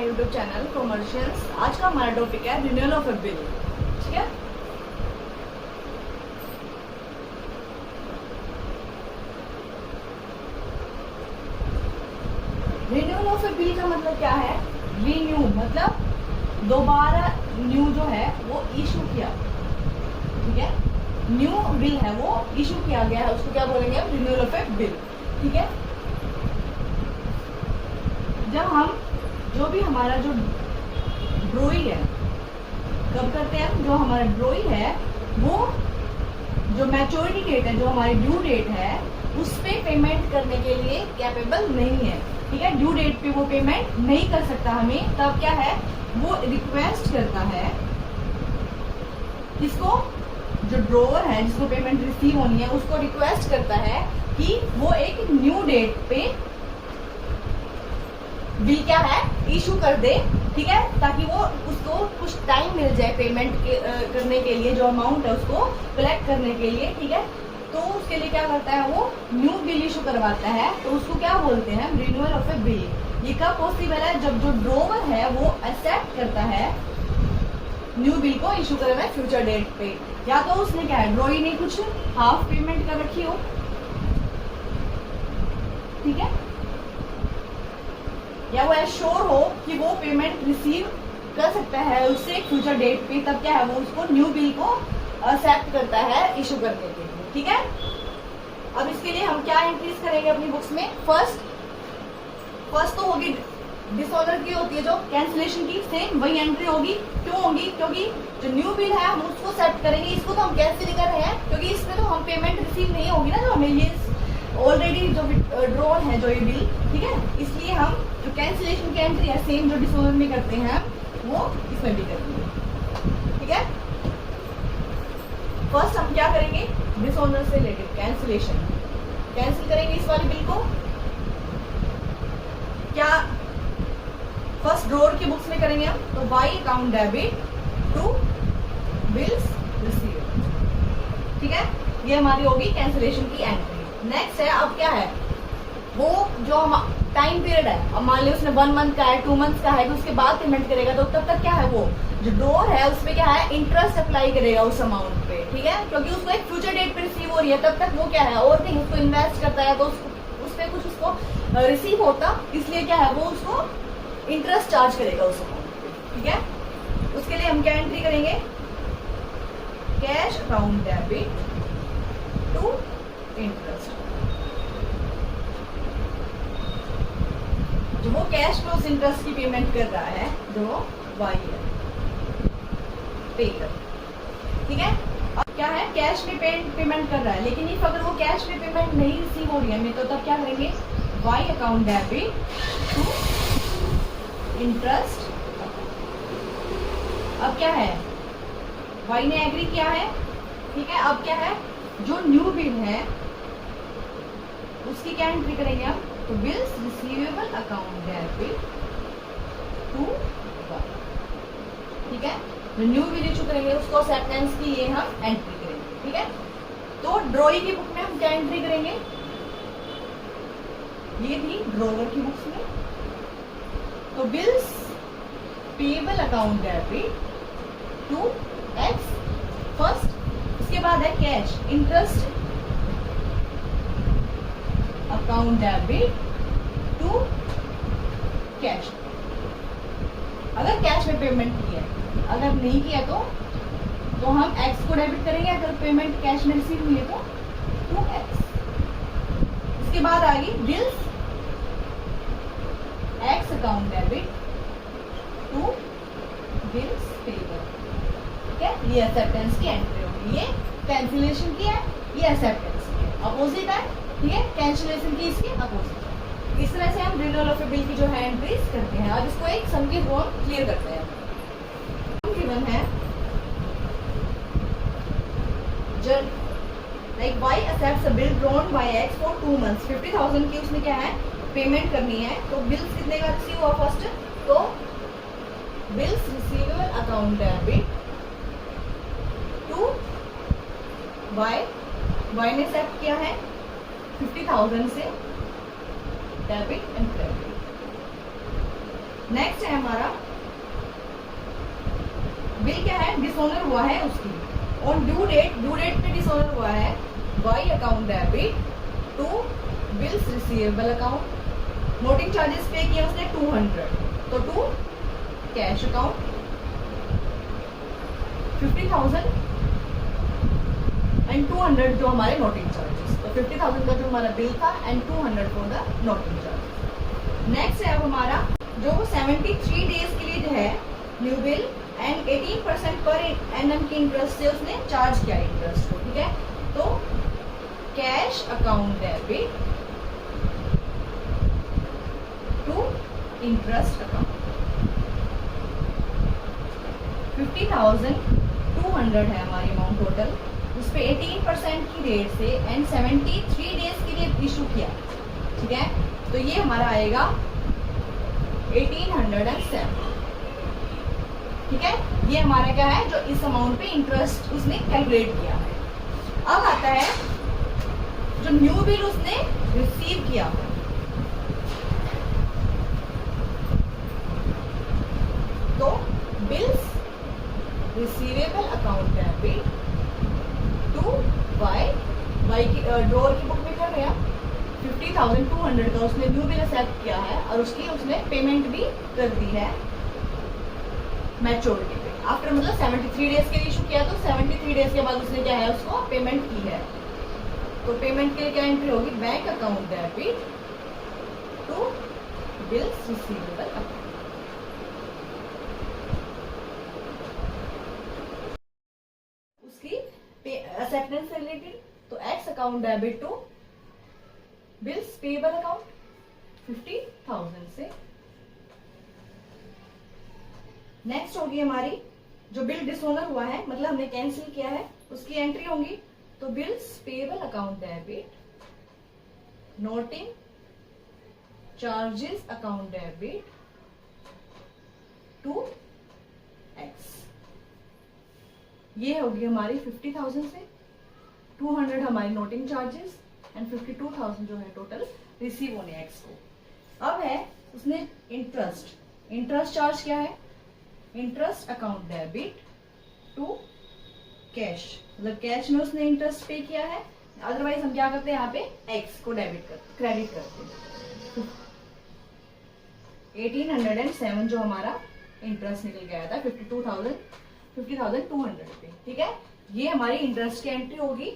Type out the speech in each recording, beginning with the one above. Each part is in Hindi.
YouTube channel commercials. आज का हमारा टॉपिक है रिन्यूअल ऑफ ए बिल। ठीक है, रिन्यूअल ऑफ ए बिल का मतलब क्या है? रीन्यू मतलब दोबारा न्यू जो है वो इशू किया। ठीक है, न्यू बिल है वो इशू किया गया है, उसको क्या बोलेंगे? Renewal of A bill. ठीक है, जब हम जो भी हमारा जो ड्रॉइंग है कब करते हैं? जो हमारा ड्रॉइंग है वो जो मैच्योरिटी डेट है, जो हमारी ड्यू डेट है, उस पे पेमेंट करने के लिए कैपेबल नहीं है। ठीक है, ड्यू डेट पे वो पेमेंट नहीं कर सकता हमें, तब क्या है वो रिक्वेस्ट करता है किसको? जो ड्रॉवर है जिसको पेमेंट रिसीव होनी है उसको रिक्वेस्ट करता है कि वो एक न्यू डेट पे बिल क्या है इशू कर दे। ठीक है, ताकि वो उसको कुछ टाइम मिल जाए पेमेंट करने के लिए, जो अमाउंट है उसको कलेक्ट करने के लिए। ठीक है, तो उसके लिए क्या करता है वो न्यू बिल इशू करवाता है, तो उसको क्या बोलते हैं? Renewal of A bill. ये कब पॉसिबल है? जब जो ड्रॉवर है वो एक्सेप्ट करता है न्यू बिल को इशू करे हुए फ्यूचर डेट पे, या तो उसने क्या है ड्रॉई ने कुछ हाफ पेमेंट कर रखी हो। ठीक है, या वो एश्योर हो कि वो पेमेंट रिसीव कर सकता है उससे फ्यूचर डेट पे, तब क्या है वो उसको न्यू बिल को एक्सेप्ट करता है इशू करने के लिए। ठीक है, अब इसके लिए हम क्या एंट्रीज करेंगे अपनी बुक्स में? फर्स्ट तो होगी डिसऑर्डर की होती है जो कैंसिलेशन की, सेम वही एंट्री होगी। क्यों होगी? क्योंकि जो न्यू बिल है हम उसको सेट करेंगे, इसको तो हम कैंसिल कर रहे हैं क्योंकि इसमें तो हम पेमेंट रिसीव नहीं होगी ना, जो हमें ये ऑलरेडी जो ड्रॉन है जो ये बिल। ठीक है, इसलिए हम जो कैंसिलेशन की एंट्री है सेम जो डिसऑर्डर में करते हैं वो इसमें भी करेंगे। ठीक है, फर्स्ट हम क्या करेंगे? डिसऑर्डर से रिलेटेड कैंसिलेशन कैंसिल करेंगे इस वाली बिल को। क्या फर्स्ट ड्रॉअर की बुक्स में करेंगे हम, तो by account debit to bills receive. ठीक है, ये हमारी होगी कैंसिलेशन की एंट्री। नेक्स्ट है, अब क्या है वो जो हम टाइम पीरियड है, अब मान ली उसने 1 मंथ का है 2 मंथ का है, तो उसके बाद पेमेंट करेगा, तो तब तक क्या है वो जो ड्रॉअर है उसमें क्या है इंटरेस्ट अप्लाई करेगा उस अमाउंट पे। ठीक है, क्योंकि उसको एक फ्यूचर डेट पे रिसीव हो रही है, तब तक वो क्या है और नहीं उसको इन्वेस्ट करता है, तो उस पर कुछ उसको रिसीव होता, इसलिए क्या है वो उसको इंटरेस्ट चार्ज करेगा उस अमाउंट पे। ठीक है, उसके लिए हम क्या एंट्री करेंगे? Cash account debit to interest. जो वो कैश में उस इंटरेस्ट की पेमेंट कर रहा है जो वाई है पे कर। ठीक है, अब क्या है कैश में पेमेंट कर रहा है, लेकिन इफ अगर वो कैश में पेमेंट नहीं रिसीव हो रही है तो तब क्या करेंगे? Y account debit to interest. अब क्या है वाई ने एग्री किया है। ठीक है, अब क्या है जो न्यू बिल है उसकी क्या एंट्री करेंगे हम? तो bills receivable account debit to Y. ठीक है, जो न्यू बिल इशू करेंगे उसको एक्सेप्टेंस की ये हम एंट्री करेंगे। ठीक है, तो ड्रॉइंग की बुक में हम क्या एंट्री करेंगे? ये थी ड्रॉवर की बुक्स में, तो bills payable account debit to X first, उसके बाद है cash interest account debit to cash. अगर कैश में पेमेंट किया है, अगर नहीं किया तो हम एक्स को डेबिट करेंगे, अगर पेमेंट कैश में रिसीव हुई है तो टू एक्स। उसके बाद आएगी bills X account debit to bills payable. ठीक है, ये एक्सेप्टेंस की एंट्री होगी। ये कैंसिलेशन की है, ये एक्सेप्टेंस की है, अपोजिट है। ठीक है, कैंसिलेशन की इसके अपोजिट है। इस तरह से हम रिन्यूअल ऑफ ए बिल की जो है एंट्रीज करते हैं। अब इसको एक सम के फॉर्म क्लियर करते हैं। गिवन है like why accepts a bill drawn by x for 2 months. 50,000 की उसने क्या है पेमेंट करनी है, तो बिल्स कितने का रिसीव हुआ फर्स्ट? तो bills receivable account debit to Y ने एक्सेप्ट किया है 50,000 से डेबिट एंड क्रेडिट। नेक्स्ट है हमारा बिल क्या है, डिसऑनर हुआ है उसकी ऑन ड्यू डेट पे डिसऑनर हुआ है, by account debit to bills receivable account. Noting charges pay किए उसने 200, तो टू कैश अकाउंट 50,000 एंड 200 जो हमारे नोटिंग चार्जेस, तो 50,000 का जो हमारा बिल था and 200 for the noting charges. Next है अब हमारा जो 73 डेज के लिए जो है new bill and 18% per annum की इंटरेस्ट से उसने चार्ज किया इंटरेस्ट को, ठीक है। तो cash account debit to interest account 50,200 है हमारी अमाउंट टोटल, उस पे 18% की रेट से एंड 73 डेज के लिए इशू किया, ठीक है। तो ये हमारा आएगा 1807, ठीक है। ये हमारा क्या है, जो इस अमाउंट पे इंटरेस्ट उसने कैलकुलेट किया है। अब आता है जो न्यू बिल उसने रिसीव किया, तो bills receivable account debit to Y की ड्रॉअर की बुक में कर गया 50,200 का उसने न्यू बिल एक्सेप्ट किया है और उसकी उसने पेमेंट भी कर दी है मैच्योरिटी पे। आफ्टर मतलब 73 डेज के लिए इशू किया, तो 73 डेज के बाद उसने क्या है उसको पेमेंट की है। तो पेमेंट के लिए क्या एंट्री होगी, bank account debit to bills receivable account. उसकी एक्सेप्टेंस से रिलेटेड, तो X account debit to bills payable account 50,000 से। नेक्स्ट होगी हमारी जो बिल डिसऑनर हुआ है, मतलब हमने कैंसिल किया है, उसकी एंट्री होगी, तो bills payable account debit noting charges account debit to X. ये होगी हमारी 50,000 से, 200 हमारी नोटिंग चार्जेस एंड 52,000 जो है टोटल रिसीव होने एक्स को। अब है उसने इंटरेस्ट चार्ज क्या है, interest account debit to cash, मतलब कैश में उसने इंटरेस्ट पे किया है, अदरवाइज हम क्या करते हैं यहाँ पे एक्स को क्रेडिट करते हैं। 1807 जो हमारा इंटरेस्ट निकल गया था 50,200 पे, ठीक है। ये हमारी इंटरेस्ट की एंट्री होगी,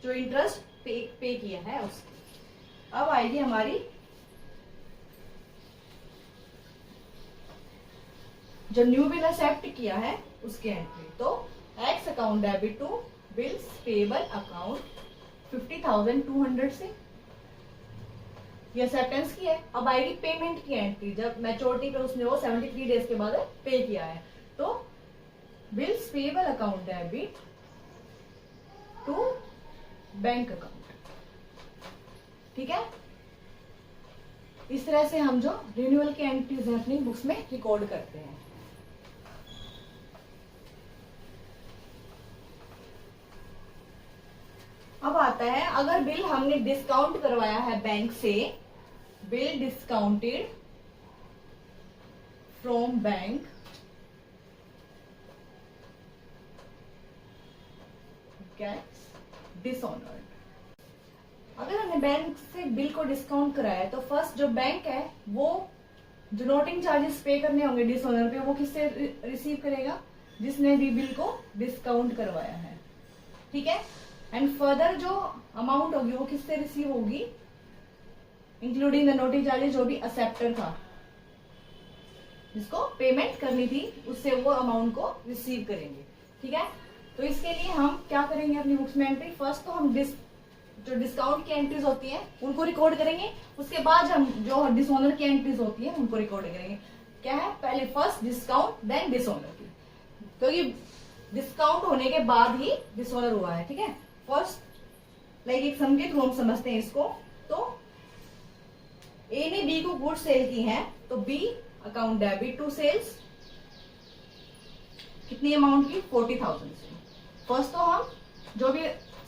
जो इंटरेस्ट पे किया है उसकी। अब आएगी हमारी जो न्यू बिल एक्सेप्ट किया है उसकी एंट्री, तो X account debit to bills payable account 50,200 से, ये एक्सेप्टेंस की है। अब आएगी पेमेंट की एंट्री, जब मैच्योरिटी पे उसने वो 73 डेज के बाद पे किया है, तो bills payable account debit to bank account, ठीक है। इस तरह से हम जो रिन्यूअल की एंट्रीज हैं अपनी बुक्स में रिकॉर्ड करते हैं। अब आता है अगर बिल हमने डिस्काउंट करवाया है बैंक से, bill discounted from bank gets dishonoured. अगर हमने बैंक से बिल को डिस्काउंट कराया है, तो फर्स्ट जो बैंक है वो जो नोटिंग चार्जेस पे करने होंगे डिसऑनर पे, वो किससे रिसीव करेगा, जिसने भी बिल को डिस्काउंट करवाया है, ठीक है। एंड फर्दर जो अमाउंट होगी वो किससे रिसीव होगी, इंक्लूडिंग द नोटिंग चार्जेस, जो भी एक्सेप्टर था जिसको पेमेंट करनी थी, उससे वो अमाउंट को रिसीव करेंगे, ठीक है। तो इसके लिए हम क्या करेंगे अपनी बुक्स में एंट्री, फर्स्ट तो हम जो डिस्काउंट की एंट्रीज होती हैं उनको रिकॉर्ड करेंगे, उसके बाद हम जो डिसऑनर की एंट्रीज होती हैं उनको रिकॉर्ड करेंगे। क्या है, पहले फर्स्ट डिस्काउंट देन डिसऑनर की, क्योंकि डिस्काउंट होने के बाद ही डिसऑनर हुआ है, ठीक है। फर्स्ट लाइक एक सम के थ्रू हम समझते हैं इसको, तो ए ने बी को गुड सेल की है, तो B account debit to sales कितनी अमाउंट की, 40,000 से। फर्स्ट तो हम जो भी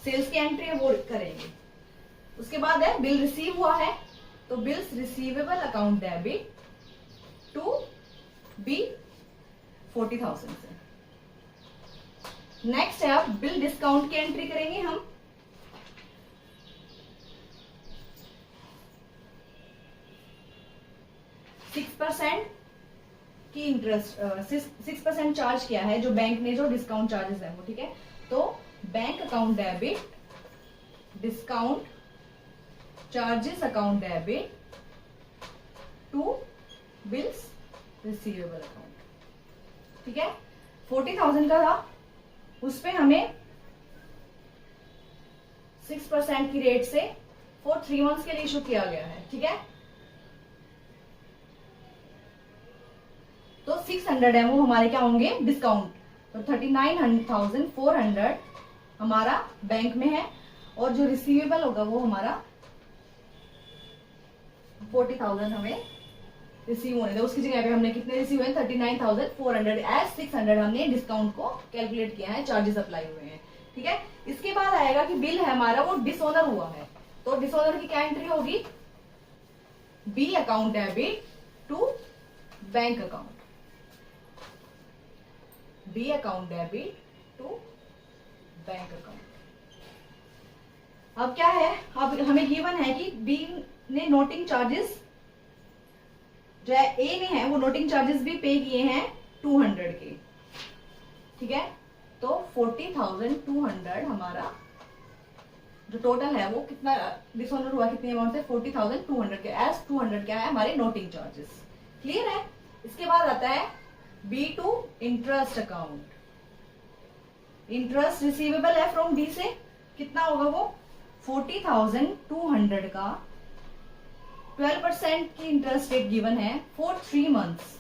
सेल्स की एंट्री है वो करेंगे, उसके बाद है बिल रिसीव हुआ है, तो bills receivable account debit to B 40,000 से। नेक्स्ट है आप बिल डिस्काउंट की एंट्री करेंगे हम। की इंटरेस्ट 6% चार्ज किया है जो बैंक ने, जो डिस्काउंट चार्जेस है वो, ठीक है। तो bank account debit, discount charges account debit to bills receivable account, ठीक है। 40,000 का था, उस पे हमें 6% की रेट से फॉर 3 मंथ्स के लिए इशू किया गया है, ठीक है। तो 600 है वो हमारे क्या होंगे, डिस्काउंट। तो 39,400 हमारा बैंक में है, और जो रिसीवेबल होगा वो हमारा 40,000 हमें रिसीव होने थे। उसकी जगह पे हमने कितने रिसीव हुए, 39,400 एज 600 हमने डिस्काउंट को कैलकुलेट किया है, चार्जेस अप्लाई हुए हैं, ठीक है। इसके बाद आएगा कि बिल है हमारा वो डिसऑनर हुआ है, तो डिसऑनर की क्या एंट्री होगी, B account debit to bank account, B account debit to bank account. अब क्या है, अब हमें गिवन है कि बी ने नोटिंग चार्जेस जो है ए ने है वो नोटिंग चार्जेस भी पे किए हैं 200 के, ठीक है। तो 40,200 हमारा जो टोटल है वो कितना डिसऑनर हुआ, कितने अमाउंट से, 40,200 के, एज 200 क्या है हमारे नोटिंग चार्जेस। क्लियर है। इसके बाद आता है B to interest account. Interest receivable है फ्रॉम बी से, कितना होगा वो, 40,200 का 12% की इंटरेस्ट रेट गिवन है फॉर 3 मंथ्स,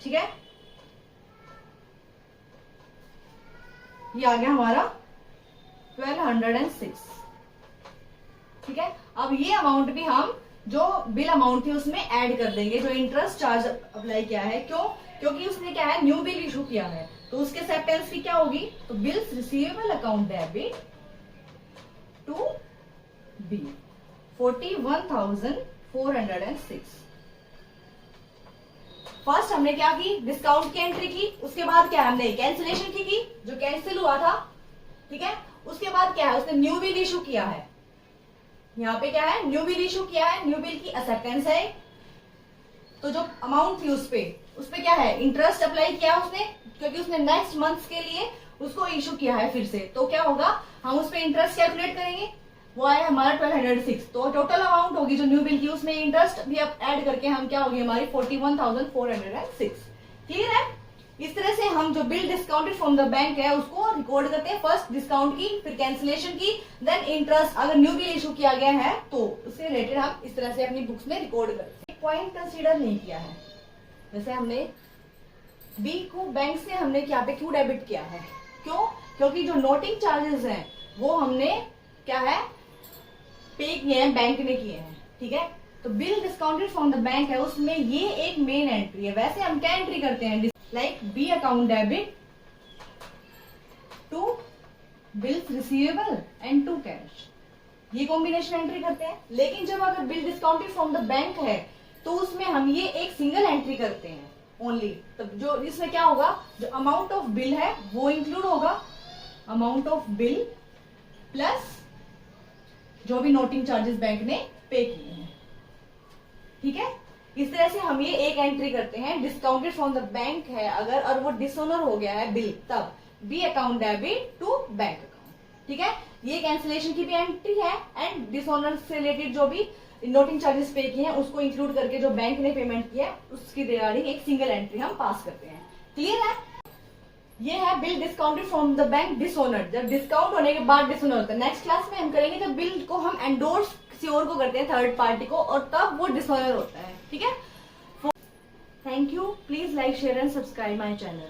ठीक है। ये आ गया हमारा 1206, ठीक है। अब ये अमाउंट भी हम जो बिल अमाउंट थी उसमें ऐड कर देंगे, जो इंटरेस्ट चार्ज अप्लाई किया है, क्यों, क्योंकि उसने क्या है, न्यू बिल इशू किया है, तो उसके एक्सेप्टेंस फी क्या होगी, तो bills receivable account debit to B 41,406। First हमने क्या की, डिस्काउंट की एंट्री की, उसके बाद क्या हमने कैंसिलेशन की जो कैंसिल हुआ था, ठीक है। उसके बाद क्या है, उसने न्यू बिल इशू किया है, यहाँ पे क्या है, न्यू बिल इशू किया है, न्यू बिल की एक्सेप्टेंस है, तो जो अमाउंट थी उस पे क्या है, इंटरेस्ट अप्लाई किया उसने, क्योंकि उसने नेक्स्ट मंथ के लिए उसको इशू किया है फिर से, तो क्या होगा, हम उस पे इंटरेस्ट कैलकुलेट करेंगे, वो आया हमारा 1206। तो टोटल अमाउंट होगी जो न्यू बिल की, उसमें इंटरेस्ट भी अब ऐड करके हम क्या होगी हमारी 41,406। क्लियर है। इस तरह से हम जो bill discounted from the bank है उसको रिकॉर्ड करते हैं, फर्स्ट डिस्काउंट की, फिर कैंसिलेशन की, देन इंटरेस्ट, अगर न्यू बिल इशू किया गया है तो उससे रिलेटेड हम इस तरह से अपनी बुक्स में रिकॉर्ड करते हैं। एक पॉइंट कंसीडर नहीं किया है, जैसे हमने बी को बैंक से हमने यहाँ पे क्यों डेबिट किया है, क्यों, क्योंकि जो नोटिंग चार्जेस हैं वो हमने क्या है पे किए हैं, बैंक ने किए हैं, ठीक है। तो bill discounted from the bank है, उसमें ये एक मेन एंट्री है। वैसे हम क्या एंट्री करते हैं, like B account debit to bills receivable and to cash, ये कॉम्बिनेशन एंट्री करते हैं। लेकिन जब अगर bill discounted from the bank है तो उसमें हम ये एक सिंगल एंट्री करते हैं ओनली। तो जो इसमें क्या होगा, जो अमाउंट ऑफ बिल है वो इंक्लूड होगा, अमाउंट ऑफ बिल प्लस जो भी नोटिंग चार्जेस बैंक ने पे किए हैं, ठीक है। इस तरह से हम ये एक एंट्री करते हैं, डिस्काउंटेड फ्रॉम द बैंक है अगर, और वो डिसऑनर हो गया है बिल, तब B account debit to bank account, ठीक है। ये कैंसिलेशन की भी एंट्री है, एंड डिसऑनर से रिलेटेड जो भी नोटिंग चार्जेस पे किए हैं उसको इंक्लूड करके जो बैंक ने पेमेंट किया है उसकी रिगार्डिंग एक सिंगल एंट्री हम पास करते हैं। क्लियर है। ये है bill discounted from the bank dishonour, जब डिस्काउंट होने के बाद डिसऑनर होता है। नेक्स्ट क्लास में हम करेंगे जब बिल को हम एंडोर्स किसी और को करते हैं, थर्ड पार्टी को, और तब वो डिसऑनर होता है, ठीक है। Thank you. Please like, share and subscribe my channel.